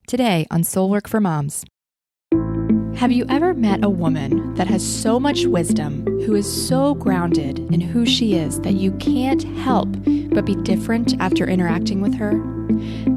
Today on Soul Work for Moms. Have you ever met a woman that has so much wisdom, who is so grounded in who she is that you can't help but be different after interacting with her?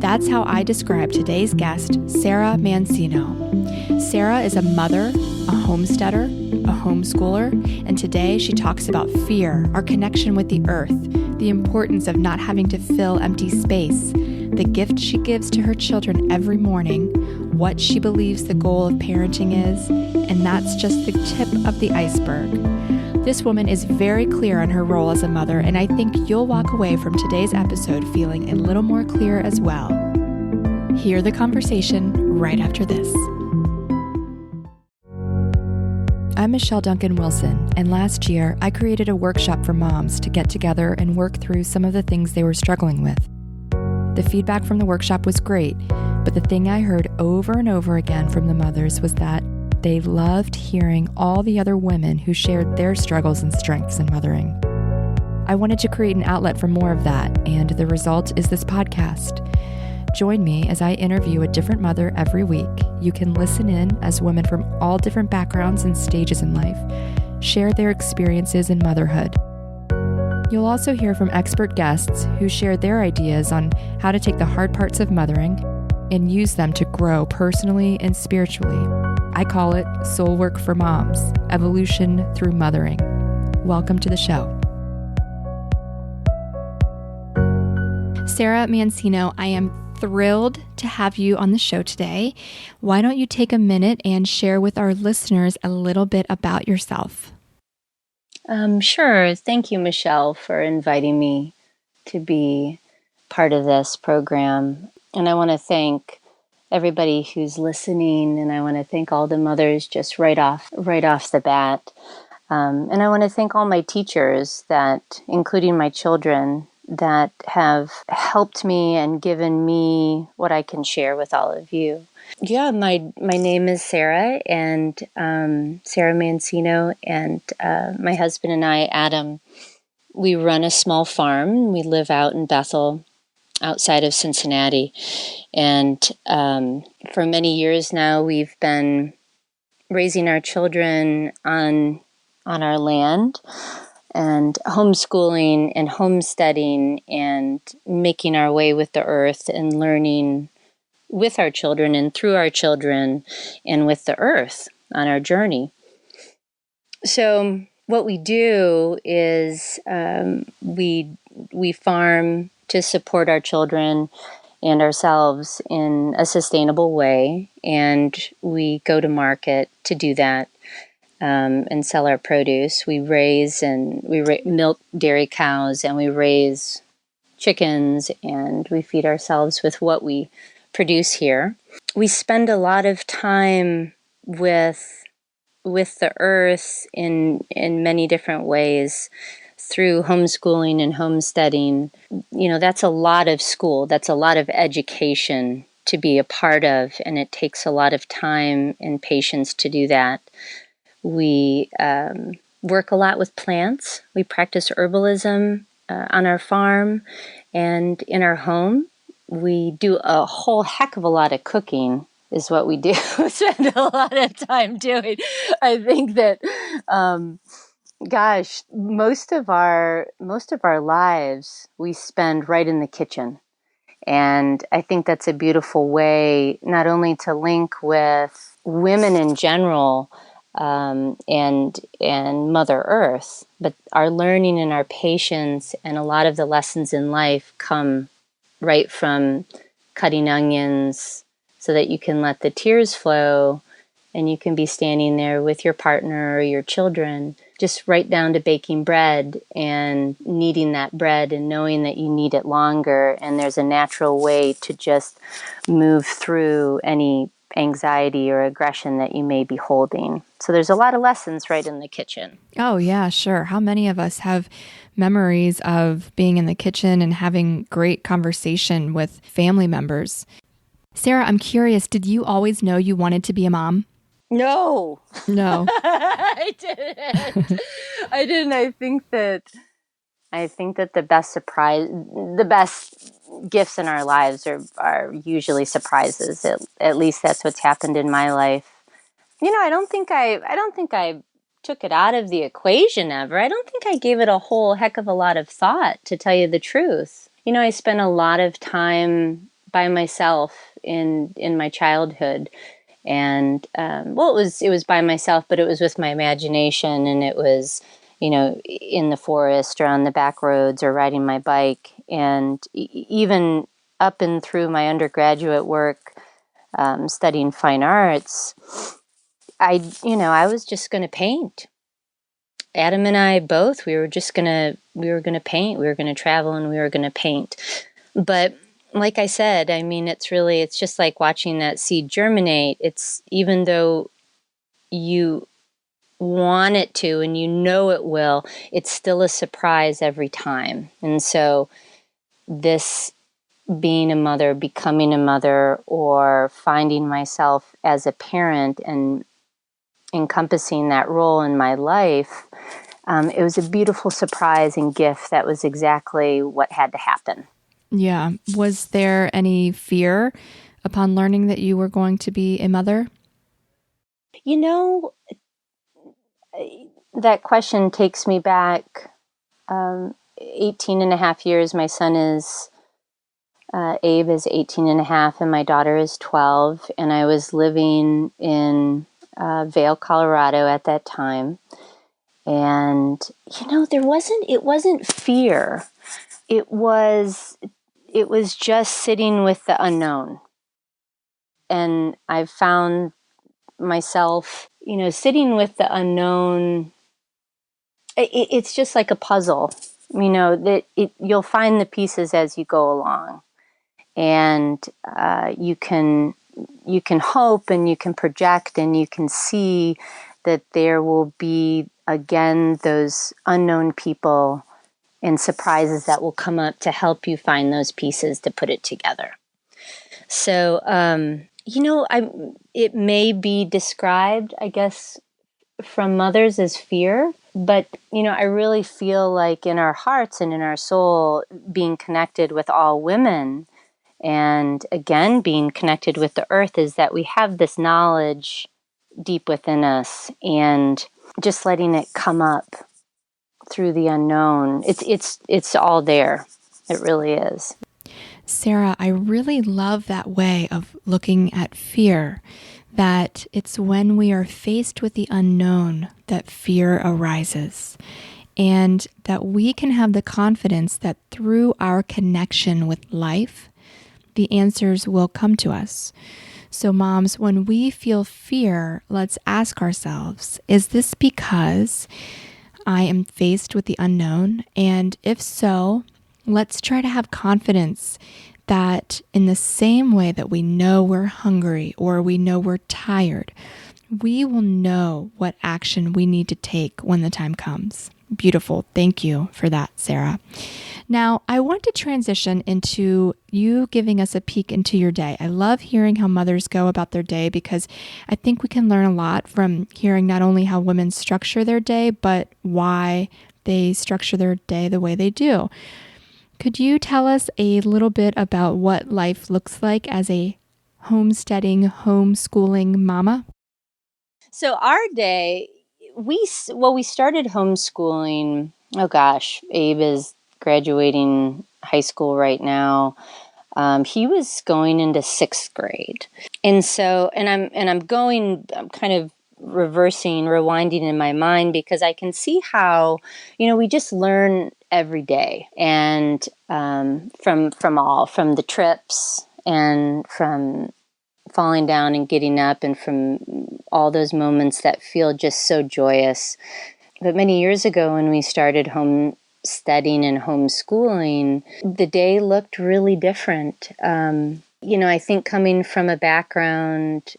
That's how I describe today's guest, Sarah Mancino. Sarah is a mother, a homesteader, a homeschooler, and today she talks about fear, our connection with the earth, the importance of not having to fill empty space, the gift she gives to her children every morning, what she believes the goal of parenting is, and that's just the tip of the iceberg. This woman is very clear on her role as a mother, and I think you'll walk away from today's episode feeling a little more clear as well. Hear the conversation right after this. I'm Michelle Duncan-Wilson, and last year I created a workshop for moms to get together and work through some of the things they were struggling with. The feedback from the workshop was great, but the thing I heard over and over again from the mothers was that they loved hearing all the other women who shared their struggles and strengths in mothering. I wanted to create an outlet for more of that, and the result is this podcast. Join me as I interview a different mother every week. You can listen in as women from all different backgrounds and stages in life share their experiences in motherhood. You'll also hear from expert guests who share their ideas on how to take the hard parts of mothering and use them to grow personally and spiritually. I call it Soul Work for Moms, Evolution Through Mothering. Welcome to the show. Sarah Mancino, I am thrilled to have you on the show today. Why don't you take a minute and share with our listeners a little bit about yourself? Sure. Thank you, Michelle, for inviting me to be part of this program. And I want to thank everybody who's listening, and I want to thank all the mothers just right off the bat. And I want to thank all my teachers including my children, that have helped me and given me what I can share with all of you. Yeah, my name is Sarah, and Sarah Mancino, and my husband and I, Adam, we run a small farm. We live out in Bethel, outside of Cincinnati. And for many years now, we've been raising our children on our land, and homeschooling and homesteading and making our way with the earth and learning with our children and through our children and with the earth on our journey. So what we do is we farm to support our children and ourselves in a sustainable way, and we go to market to do that. And sell our produce. We raise milk dairy cows, and we raise chickens, and we feed ourselves with what we produce here. We spend a lot of time with the earth in many different ways through homeschooling and homesteading. You know, that's a lot of school. That's a lot of education to be a part of, and it takes a lot of time and patience to do that. We work a lot with plants. We practice herbalism on our farm and in our home. We do a whole heck of a lot of cooking is what we do. We spend a lot of time doing. I think that, most of our lives we spend right in the kitchen. And I think that's a beautiful way not only to link with women in general, and Mother Earth, but our learning and our patience and a lot of the lessons in life come right from cutting onions so that you can let the tears flow and you can be standing there with your partner or your children, just right down to baking bread and kneading that bread and knowing that you need it longer, and there's a natural way to just move through any anxiety or aggression that you may be holding. So there's a lot of lessons right in the kitchen. Oh, yeah, sure. How many of us have memories of being in the kitchen and having great conversation with family members? Sarah, I'm curious, did you always know you wanted to be a mom? No. No. I didn't. I think that I think that the best gifts in our lives are usually surprises. At least that's what's happened in my life. I don't think I took it out of the equation ever. I don't think I gave it a whole heck of a lot of thought, to tell you the truth. I spent a lot of time by myself in my childhood. And it was by myself, but it was with my imagination, and it was, in the forest or on the back roads or riding my bike. And even up and through my undergraduate work, studying fine arts, I was just going to paint. Adam and I both, we were going to paint. We were going to travel, and we were going to paint. But like I said, I mean, it's just like watching that seed germinate. It's, even though you want it to and it will, it's still a surprise every time. And so this being a mother, becoming a mother, or finding myself as a parent and encompassing that role in my life, it was a beautiful surprise and gift that was exactly what had to happen. Yeah. Was there any fear upon learning that you were going to be a mother? That question takes me back 18 and a half years. My son is, Abe is 18 and a half, and my daughter is 12. And I was living in Vail, Colorado at that time. And, it wasn't fear. It was just sitting with the unknown. And I've found myself, sitting with the unknown. It's just like a puzzle, that you'll find the pieces as you go along. And you can hope, and you can project, and you can see that there will be, again, those unknown people and surprises that will come up to help you find those pieces to put it together. So, it may be described, I guess, from mothers as fear, but, I really feel like in our hearts and in our soul, being connected with all women, and again, being connected with the earth, is that we have this knowledge deep within us, and just letting it come up through the unknown. It's all there. It really is. Sarah, I really love that way of looking at fear, that it's when we are faced with the unknown that fear arises, and that we can have the confidence that through our connection with life, the answers will come to us. So moms, when we feel fear, let's ask ourselves, is this because I am faced with the unknown? And if so, let's try to have confidence that in the same way that we know we're hungry or we know we're tired, we will know what action we need to take when the time comes. Beautiful. Thank you for that, Sarah. Now, I want to transition into you giving us a peek into your day. I love hearing how mothers go about their day, because I think we can learn a lot from hearing not only how women structure their day, but why they structure their day the way they do. Could you tell us a little bit about what life looks like as a homesteading, homeschooling mama? So our day, we started homeschooling. Oh gosh, Abe is graduating high school right now. He was going into 6th grade, and so I'm kind of rewinding in my mind, because I can see how we just learn every day, and from the trips, and from falling down and getting up, and from all those moments that feel just so joyous. But many years ago, when we started homesteading and homeschooling, the day looked really different. I think coming from a background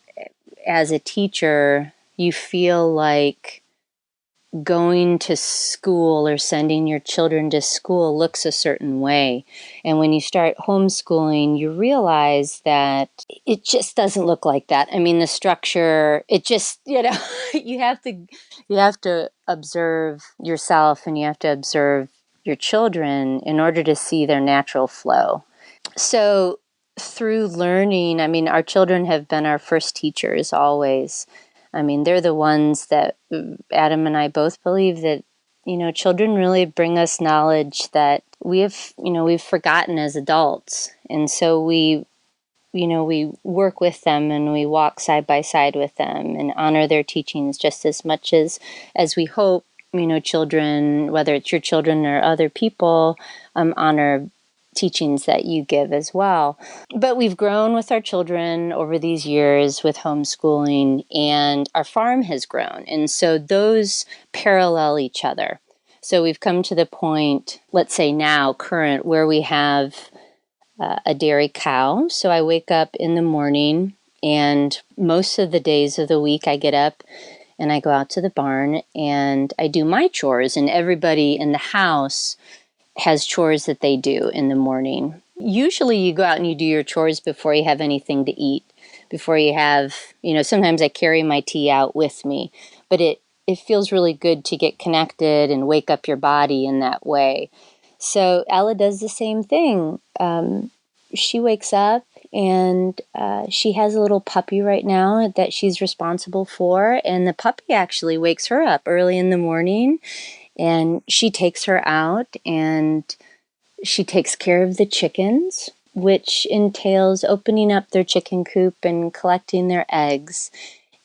as a teacher, you feel like going to school or sending your children to school looks a certain way. And when you start homeschooling, you realize that it just doesn't look like that. I mean, the structure, it just, you have to observe yourself, and you have to observe your children in order to see their natural flow. So through learning, I mean, our children have been our first teachers always. I mean, they're the ones that Adam and I both believe that, children really bring us knowledge that we've forgotten as adults. And so we work with them and we walk side by side with them and honor their teachings just as much as we hope, children, whether it's your children or other people, honor teachings that you give as well. But we've grown with our children over these years with homeschooling, and our farm has grown. And so those parallel each other. So we've come to the point, let's say now, current, where we have a dairy cow. So I wake up in the morning, and most of the days of the week I get up and I go out to the barn and I do my chores, and everybody in the house has chores that they do in the morning. Usually you go out and you do your chores before you have anything to eat, before you have, sometimes I carry my tea out with me, but it feels really good to get connected and wake up your body in that way. So Ella does the same thing. She wakes up and she has a little puppy right now that she's responsible for, and the puppy actually wakes her up early in the morning. And she takes her out and she takes care of the chickens, which entails opening up their chicken coop and collecting their eggs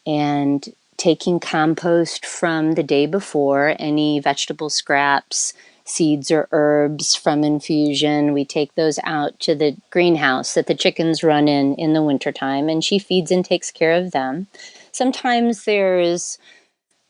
and taking compost from the day before, any vegetable scraps, seeds or herbs from infusion. We take those out to the greenhouse that the chickens run in the wintertime, and she feeds and takes care of them. Sometimes there's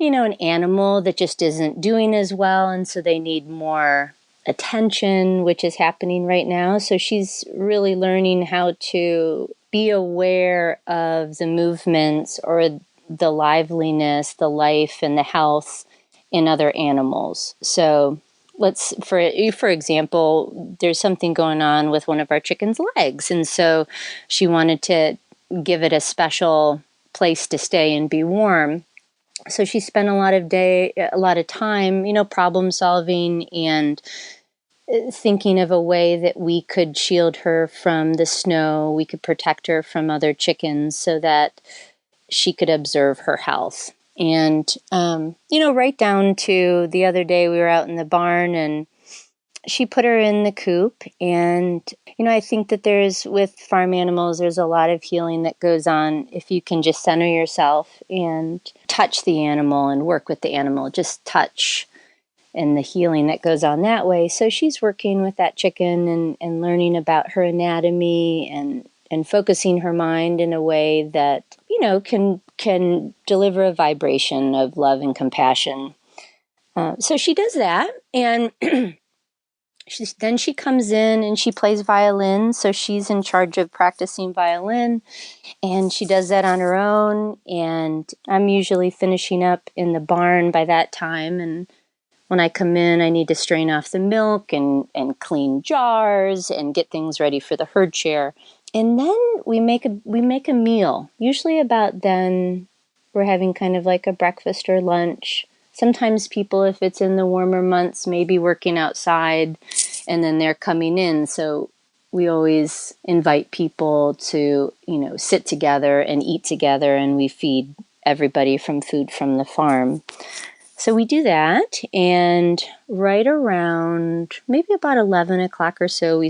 an animal that just isn't doing as well, and so they need more attention, which is happening right now. So she's really learning how to be aware of the movements or the liveliness, the life, and the health in other animals. So for example, there's something going on with one of our chickens' legs, and so she wanted to give it a special place to stay and be warm. So she spent a lot of time, problem solving and thinking of a way that we could shield her from the snow, we could protect her from other chickens so that she could observe her health. And, right down to the other day we were out in the barn and she put her in the coop. And, I think that with farm animals, there's a lot of healing that goes on if you can just center yourself and touch the animal and work with the animal, just touch, and the healing that goes on that way. So she's working with that chicken and learning about her anatomy and focusing her mind in a way that, can deliver a vibration of love and compassion. So she does that, and then she comes in and she plays violin. So she's in charge of practicing violin, and she does that on her own. And I'm usually finishing up in the barn by that time. And when I come in, I need to strain off the milk and clean jars and get things ready for the herd share. And then we make a meal. Usually about then we're having kind of like a breakfast or lunch. Sometimes people, if it's in the warmer months, may be working outside and then they're coming in. So we always invite people to, sit together and eat together, and we feed everybody from food from the farm. So we do that, and right around maybe about 11 o'clock or so, we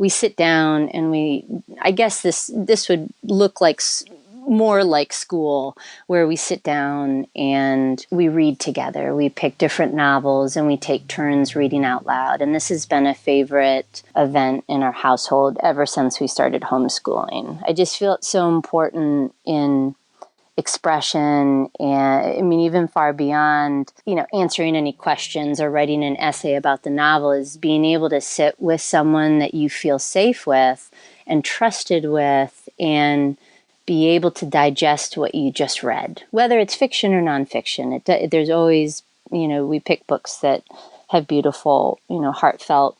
sit down and I guess this would look like more like school, where we sit down and we read together. We pick different novels and we take turns reading out loud. And this has been a favorite event in our household ever since we started homeschooling. I just feel it's so important in expression, and even far beyond, answering any questions or writing an essay about the novel, is being able to sit with someone that you feel safe with and trusted with and be able to digest what you just read, whether it's fiction or nonfiction. There's always, we pick books that have beautiful, heartfelt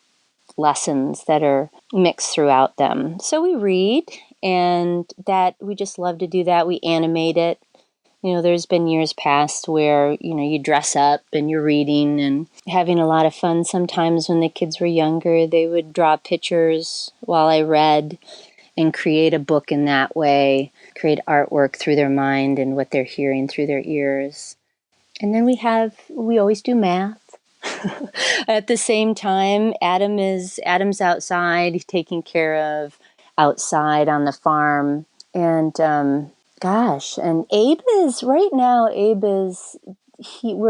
lessons that are mixed throughout them. So we read, and that we just love to do that. We animate it. There's been years past where, you dress up and you're reading and having a lot of fun. Sometimes when the kids were younger, they would draw pictures while I read and create a book in that way, create artwork through their mind and what they're hearing through their ears. And then we always do math. At the same time, Adam's outside taking care of outside on the farm. And and Abe is, we're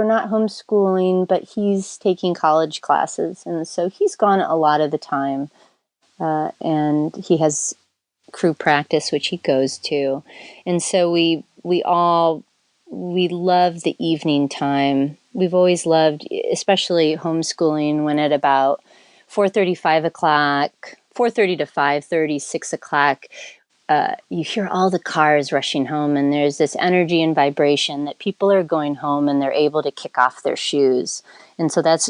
not homeschooling, but he's taking college classes. And so he's gone a lot of the time. And he has crew practice, which he goes to. And so we love the evening time. We've always loved, especially homeschooling, when at about 4:30, 5 o'clock, 4:30 to 5:30, 6 o'clock, you hear all the cars rushing home, and there's this energy and vibration that people are going home and they're able to kick off their shoes. And so that's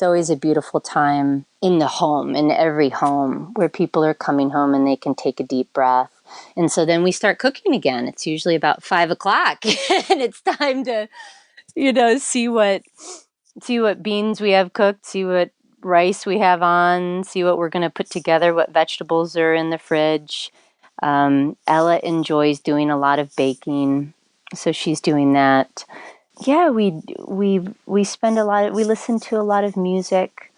always a beautiful time in the home, in every home, where people are coming home and they can take a deep breath. And so then we start cooking again. It's usually about 5 o'clock and it's time to, see what beans we have cooked, see what rice we have on, see what we're going to put together, what vegetables are in the fridge. Ella enjoys doing a lot of baking, so she's doing that. Yeah, we spend we listen to a lot of music.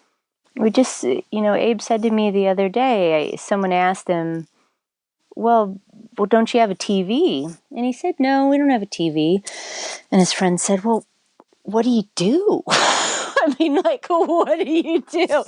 We just, Abe said to me the other day, someone asked him, well, don't you have a TV? And he said, no, we don't have a TV. And his friend said, well, what do you do? I mean, what do you do?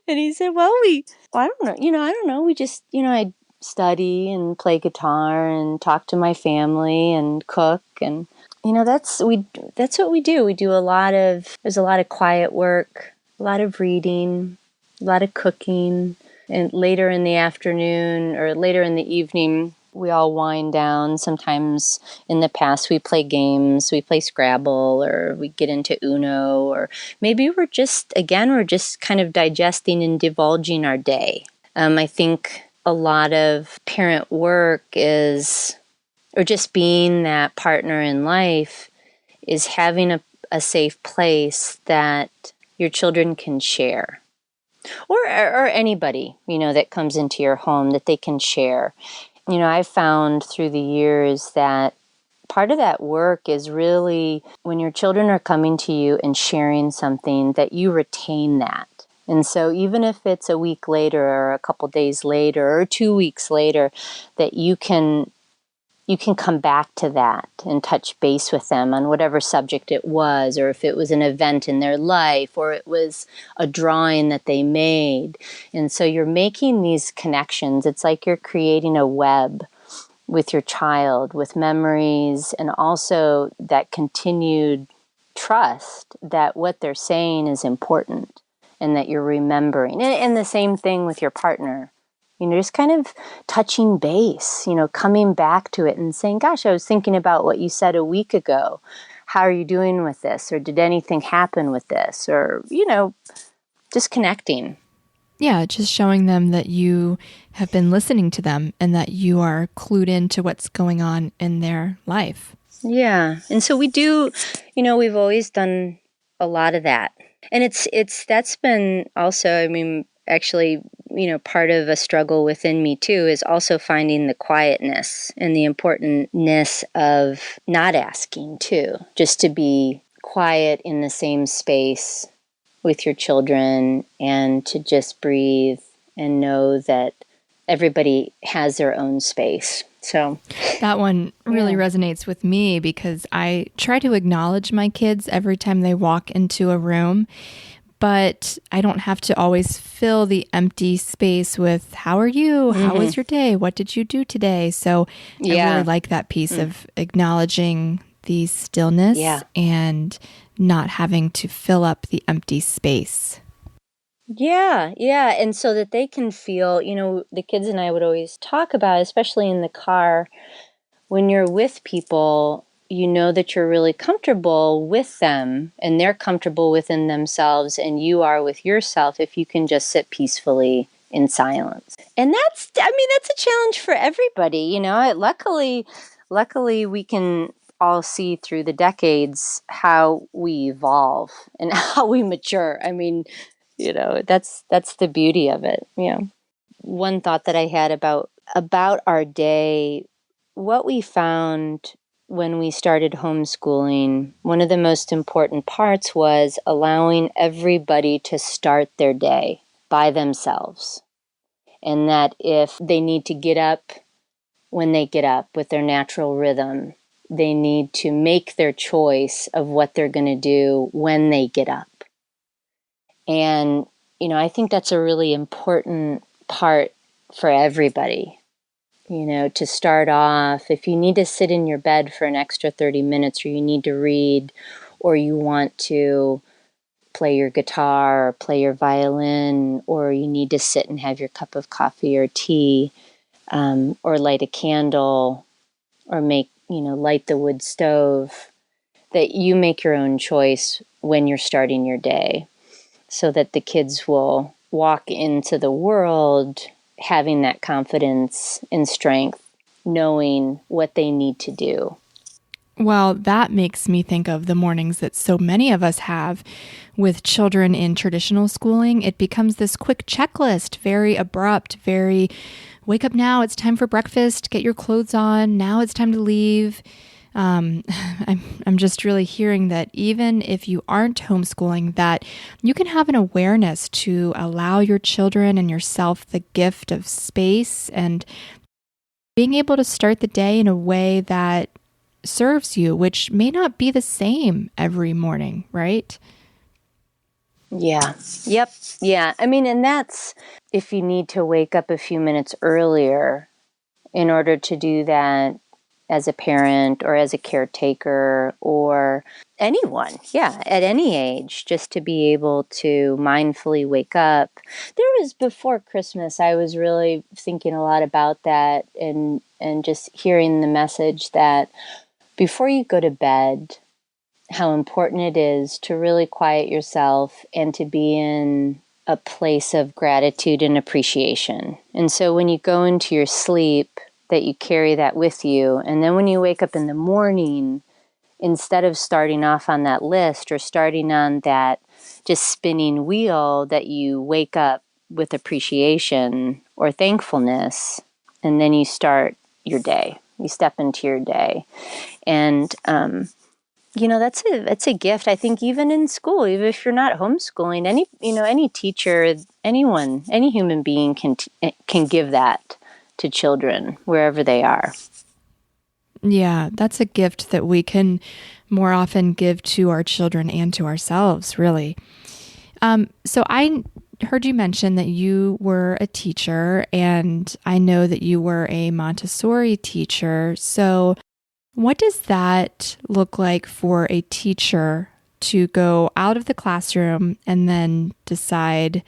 And he said, well, I don't know. I don't know. We just, I study and play guitar and talk to my family and cook. And, that's what we do. There's a lot of quiet work, a lot of reading, a lot of cooking. And later in the afternoon or later in the evening, we all wind down. Sometimes in the past we play games, we play Scrabble, or we get into Uno, or maybe we're just kind of digesting and divulging our day. I think a lot of parent work or just being that partner in life, is having a safe place that your children can share. Or anybody, that comes into your home that they can share. I've found through the years that part of that work is really when your children are coming to you and sharing something, that you retain that. And so even if it's a week later or a couple days later or 2 weeks later, that you can come back to that and touch base with them on whatever subject it was, or if it was an event in their life, or it was a drawing that they made. And so you're making these connections. It's like you're creating a web with your child, with memories, and also that continued trust that what they're saying is important and that you're remembering. And the same thing with your partner. Just kind of touching base, coming back to it and saying, gosh, I was thinking about what you said a week ago. How are you doing with this? Or did anything happen with this? Or, just connecting. Yeah, just showing them that you have been listening to them and that you are clued into what's going on in their life. Yeah. And so we do, we've always done a lot of that. And that's been also, actually, part of a struggle within me too is also finding the quietness and the importantness of not asking too, just to be quiet in the same space with your children and to just breathe and know that everybody has their own space. So that one really resonates with me because I try to acknowledge my kids every time they walk into a room. But I don't have to always fill the empty space with, how are you? How was your day? What did you do today? So I really like that piece of acknowledging the stillness and not having to fill up the empty space. Yeah. And so that they can feel, the kids and I would always talk about, especially in the car, when you're with people, that you're really comfortable with them and they're comfortable within themselves and you are with yourself if you can just sit peacefully in silence. And that's a challenge for everybody. Luckily we can all see through the decades how we evolve and how we mature. I mean, that's the beauty of it. One thought that I had about our day, what we found when we started homeschooling, one of the most important parts was allowing everybody to start their day by themselves. And that if they need to get up when they get up with their natural rhythm, they need to make their choice of what they're going to do when they get up. And, I think that's a really important part for everybody. To start off, if you need to sit in your bed for an extra 30 minutes, or you need to read, or you want to play your guitar or play your violin, or you need to sit and have your cup of coffee or tea, or light a candle, or light the wood stove, that you make your own choice when you're starting your day, so that the kids will walk into the world having that confidence and strength, knowing what they need to do. Well, that makes me think of the mornings that so many of us have with children in traditional schooling. It becomes this quick checklist, very abrupt, very wake up now, it's time for breakfast, get your clothes on, now it's time to leave. I'm just really hearing that even if you aren't homeschooling, that you can have an awareness to allow your children and yourself the gift of space and being able to start the day in a way that serves you, which may not be the same every morning, right? Yeah. Yep. Yeah. I mean, and that's if you need to wake up a few minutes earlier in order to do that as a parent or as a caretaker or anyone, at any age, just to be able to mindfully wake up. Before Christmas, I was really thinking a lot about that and just hearing the message that before you go to bed, how important it is to really quiet yourself and to be in a place of gratitude and appreciation. And so when you go into your sleep, that you carry that with you. And then when you wake up in the morning, instead of starting off on that list or starting on that just spinning wheel, that you wake up with appreciation or thankfulness, and then you start your day. You step into your day. And, that's a gift. I think even in school, even if you're not homeschooling, any teacher, anyone, any human being can give that to children wherever they are. Yeah, that's a gift that we can more often give to our children and to ourselves, really. So I heard you mention that you were a teacher, and I know that you were a Montessori teacher. So what does that look like for a teacher to go out of the classroom and then decide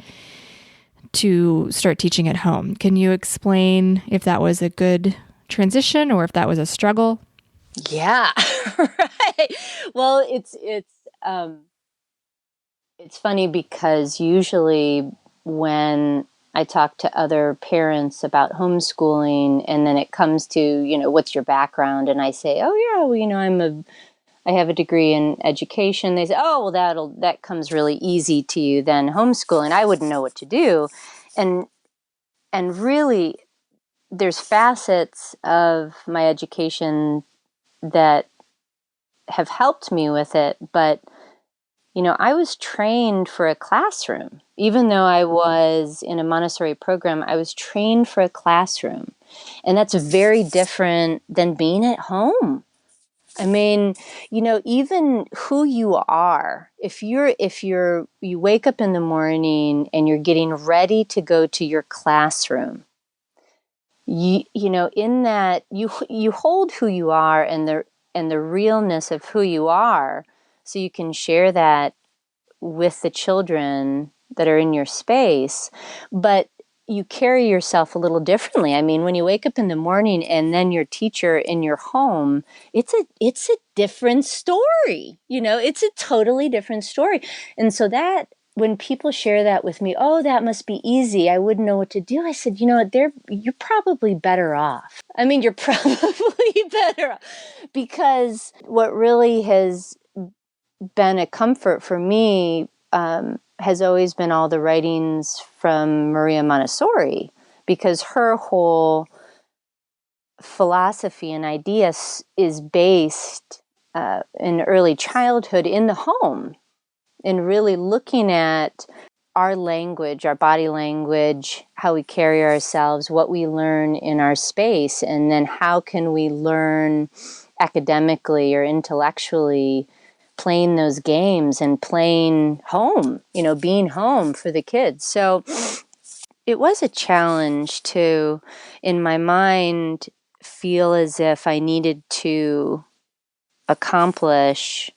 to start teaching at home? Can you explain if that was a good transition or if that was a struggle? Yeah, right. Well, it's funny because usually when I talk to other parents about homeschooling, and then it comes to, what's your background? And I say, oh yeah, well, I have a degree in education. They say, oh, well, that comes really easy to you then homeschooling. I wouldn't know what to do. And really there's facets of my education that have helped me with it, but I was trained for a classroom. Even though I was in a Montessori program, I was trained for a classroom. And that's very different than being at home. I mean, even who you are, if you wake up in the morning and you're getting ready to go to your classroom, in that you hold who you are and the realness of who you are, so you can share that with the children that are in your space, but you carry yourself a little differently. I mean, when you wake up in the morning and then your teacher in your home, it's a different story. It's a totally different story. And so that when people share that with me, oh, that must be easy, I wouldn't know what to do. I said, you're probably better off. I mean, you're probably better off, because what really has been a comfort for me has always been all the writings from Maria Montessori, because her whole philosophy and idea is based in early childhood in the home, and really looking at our language, our body language, how we carry ourselves, what we learn in our space, and then how can we learn academically or intellectually playing those games and playing home, being home for the kids. So it was a challenge to, in my mind, feel as if I needed to accomplish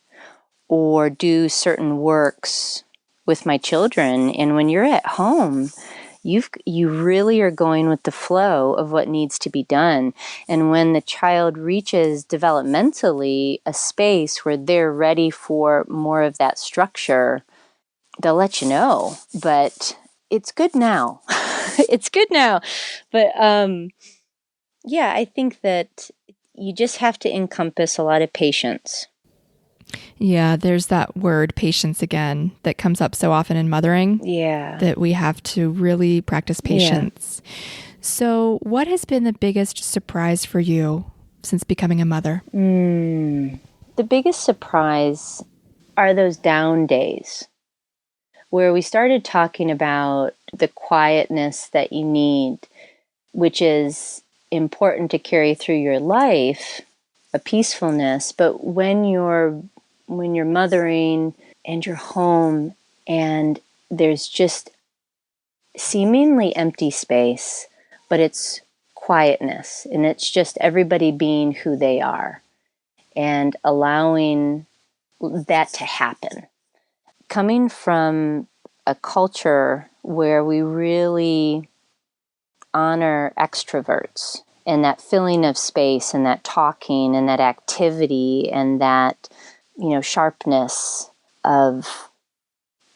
or do certain works with my children. And when you're at home, you really are going with the flow of what needs to be done. And when the child reaches developmentally a space where they're ready for more of that structure, they'll let you know. But it's good now. It's good now. But yeah, I think that you just have to encompass a lot of patience. Yeah, there's that word patience again that comes up so often in mothering. Yeah. That we have to really practice patience. Yeah. So what has been the biggest surprise for you since becoming a mother? The biggest surprise are those down days where we started talking about the quietness that you need, which is important to carry through your life, a peacefulness. But when you're mothering and you're home and there's just seemingly empty space, but it's quietness, and it's just everybody being who they are and allowing that to happen. Coming from a culture where we really honor extroverts and that filling of space and that talking and that activity and that, sharpness of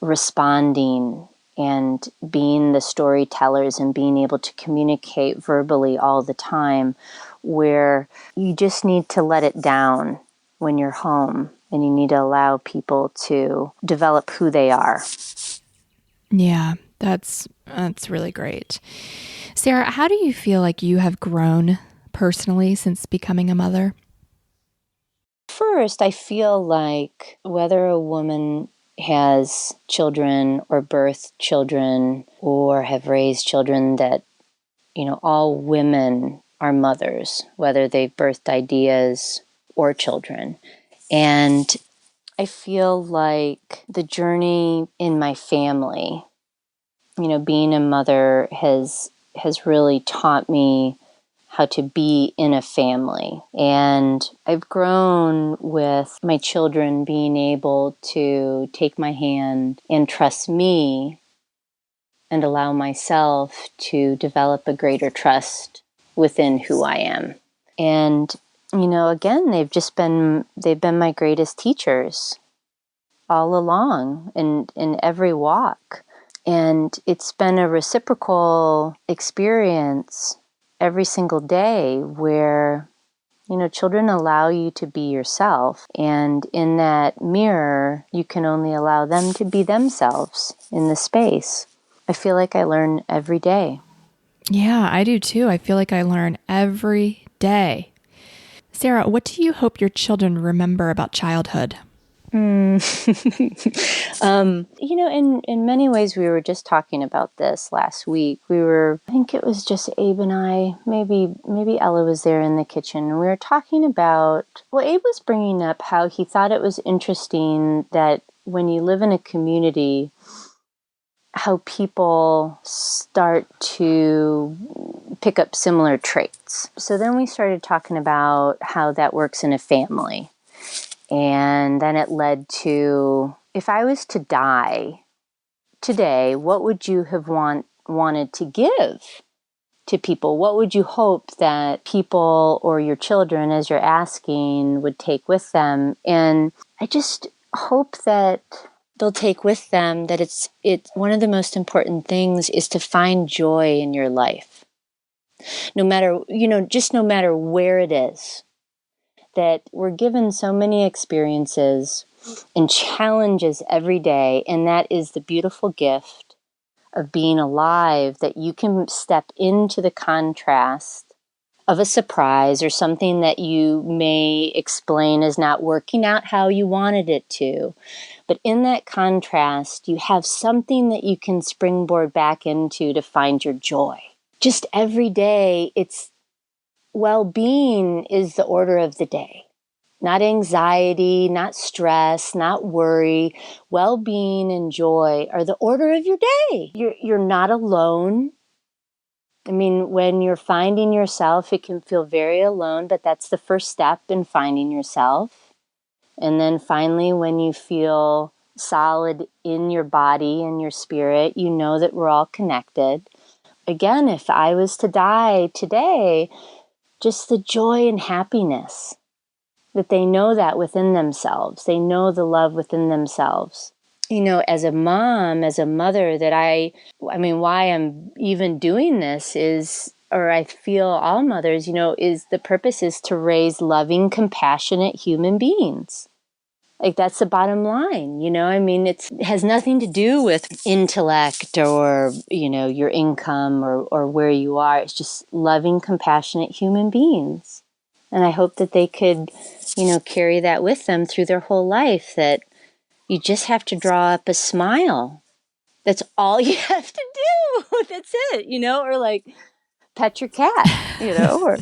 responding and being the storytellers and being able to communicate verbally all the time, where you just need to let it down when you're home and you need to allow people to develop who they are. Yeah, that's really great. Sarah, how do you feel like you have grown personally since becoming a mother? First, I feel like whether a woman has children or birthed children or have raised children, that, all women are mothers, whether they've birthed ideas or children. And I feel like the journey in my family, being a mother has really taught me how to be in a family. And I've grown with my children being able to take my hand and trust me and allow myself to develop a greater trust within who I am. And, again, they've been my greatest teachers all along in every walk. And it's been a reciprocal experience every single day where, children allow you to be yourself. And in that mirror, you can only allow them to be themselves in the space. I feel like I learn every day. Yeah, I do too. I feel like I learn every day. Sarah, what do you hope your children remember about childhood? In many ways, we were just talking about this last week. I think it was just Abe and I, maybe Ella was there in the kitchen, and we were talking about, Abe was bringing up how he thought it was interesting that when you live in a community, how people start to pick up similar traits. So then we started talking about how that works in a family. And then it led to, if I was to die today, what would you have wanted to give to people? What would you hope that people or your children, as you're asking, would take with them? And I just hope that they'll take with them that it's one of the most important things is to find joy in your life. No matter, just no matter where it is, that we're given so many experiences and challenges every day, and that is the beautiful gift of being alive, that you can step into the contrast of a surprise or something that you may explain as not working out how you wanted it to. But in that contrast, you have something that you can springboard back into to find your joy. Just every day, it's well-being is the order of the day. Not anxiety, not stress, not worry. Well-being and joy are the order of your day. You're not alone. I mean, when you're finding yourself, it can feel very alone, but that's the first step in finding yourself. And then finally, when you feel solid in your body and your spirit, you know that we're all connected. Again, if I was to die today, just the joy and happiness that they know that within themselves. They know the love within themselves. As a mom, as a mother, that I mean, why I'm even doing this is, or I feel all mothers, is the purpose is to raise loving, compassionate human beings. Like, that's the bottom line, I mean, it has nothing to do with intellect or, your income or where you are. It's just loving, compassionate human beings. And I hope that they could, carry that with them through their whole life, that you just have to draw up a smile. That's all you have to do. That's it, or like pet your cat, or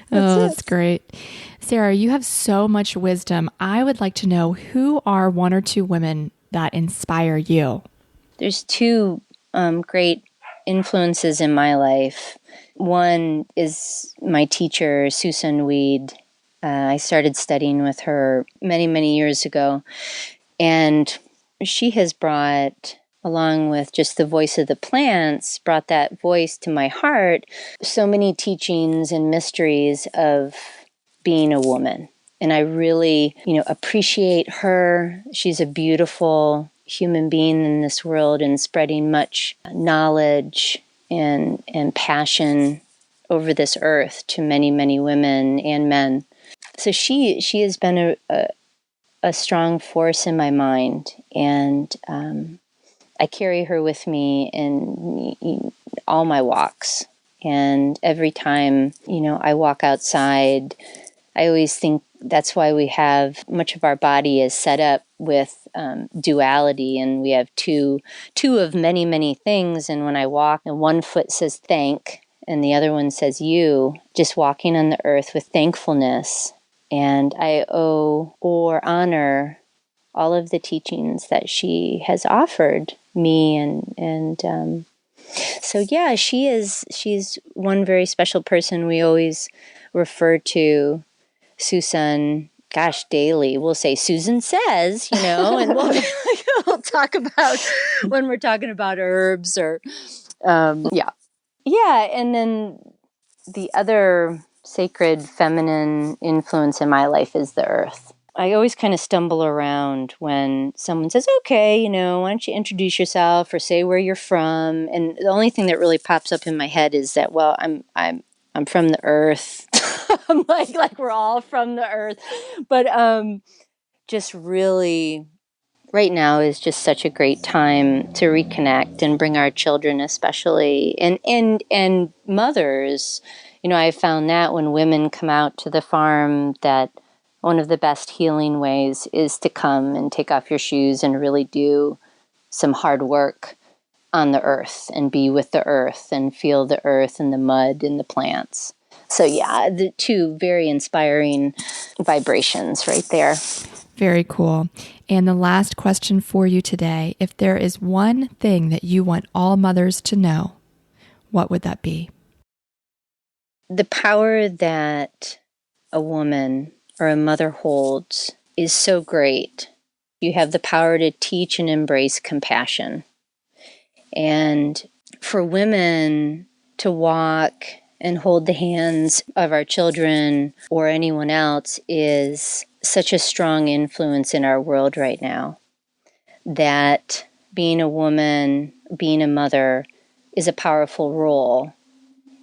that's great. Sarah, you have so much wisdom. I would like to know, who are one or two women that inspire you? There's two great influences in my life. One is my teacher, Susan Weed. I started studying with her many, many years ago. And she has brought, along with just the voice of the plants, brought that voice to my heart, so many teachings and mysteries of being a woman. And I really, appreciate her. She's a beautiful human being in this world and spreading much knowledge and passion over this earth to many, many women and men. So she has been a strong force in my mind, and I carry her with me in all my walks. And every time, I walk outside, I always think that's why we have much of our body is set up with duality, and we have two of many, many things. And when I walk, and one foot says thank, and the other one says you, just walking on the earth with thankfulness. And I owe or honor all of the teachings that she has offered me, and so yeah, she's one very special person. We always refer to Susan, daily. We'll say Susan says, and we'll talk about when we're talking about herbs or yeah. And then the other sacred feminine influence in my life is the earth. I always kind of stumble around when someone says, okay, why don't you introduce yourself or say where you're from? And the only thing that really pops up in my head is that, well, I'm from the earth. I'm like we're all from the earth. But just really, right now is just such a great time to reconnect and bring our children, especially, and mothers. I found that when women come out to the farm, that one of the best healing ways is to come and take off your shoes and really do some hard work on the earth and be with the earth and feel the earth and the mud and the plants. So yeah, the two very inspiring vibrations right there. Very cool. And the last question for you today, if there is one thing that you want all mothers to know, what would that be? The power that a woman or a mother holds is so great. You have the power to teach and embrace compassion. And for women to walk and hold the hands of our children or anyone else is such a strong influence in our world right now. that being a woman, being a mother is a powerful role,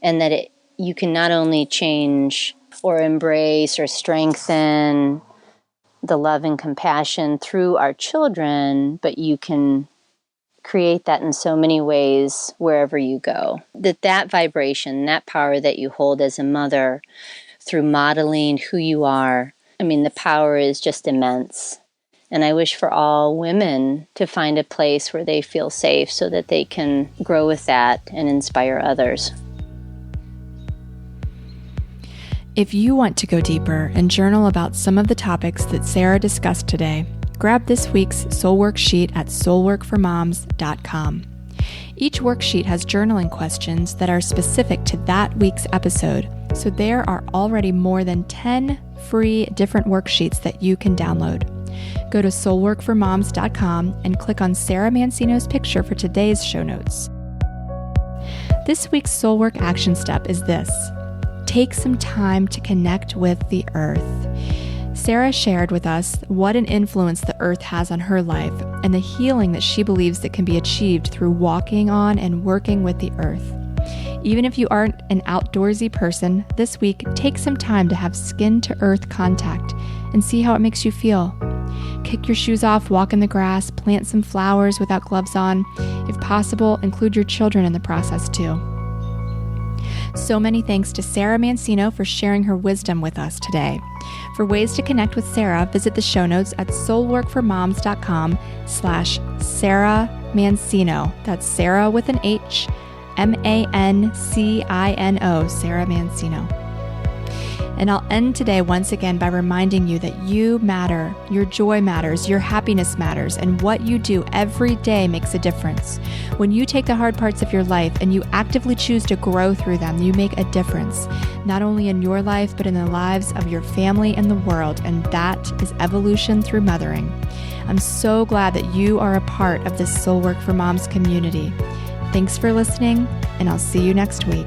and that you can not only change or embrace or strengthen the love and compassion through our children, but you can create that in so many ways wherever you go. That vibration, that power that you hold as a mother through modeling who you are, the power is just immense. And I wish for all women to find a place where they feel safe so that they can grow with that and inspire others. If you want to go deeper and journal about some of the topics that Sarah discussed today, grab this week's Soul Worksheet at soulworkformoms.com. Each worksheet has journaling questions that are specific to that week's episode, so there are already more than 10 free different worksheets that you can download. Go to soulworkformoms.com and click on Sarah Mancino's picture for today's show notes. This week's Soul Work action step is this: take some time to connect with the earth. Sarah shared with us what an influence the earth has on her life and the healing that she believes that can be achieved through walking on and working with the earth. Even if you aren't an outdoorsy person, this week, take some time to have skin-to-earth contact and see how it makes you feel. Kick your shoes off, walk in the grass, plant some flowers without gloves on. If possible, include your children in the process too. So many thanks to Sarah Mancino for sharing her wisdom with us today. For ways to connect with Sarah, visit the show notes at soulworkformoms.com/Sarah Mancino. That's Sarah with an H, Mancino, Sarah Mancino. And I'll end today once again by reminding you that you matter, your joy matters, your happiness matters, and what you do every day makes a difference. When you take the hard parts of your life and you actively choose to grow through them, you make a difference, not only in your life, but in the lives of your family and the world, and that is evolution through mothering. I'm so glad that you are a part of this Soul Work for Moms community. Thanks for listening, and I'll see you next week.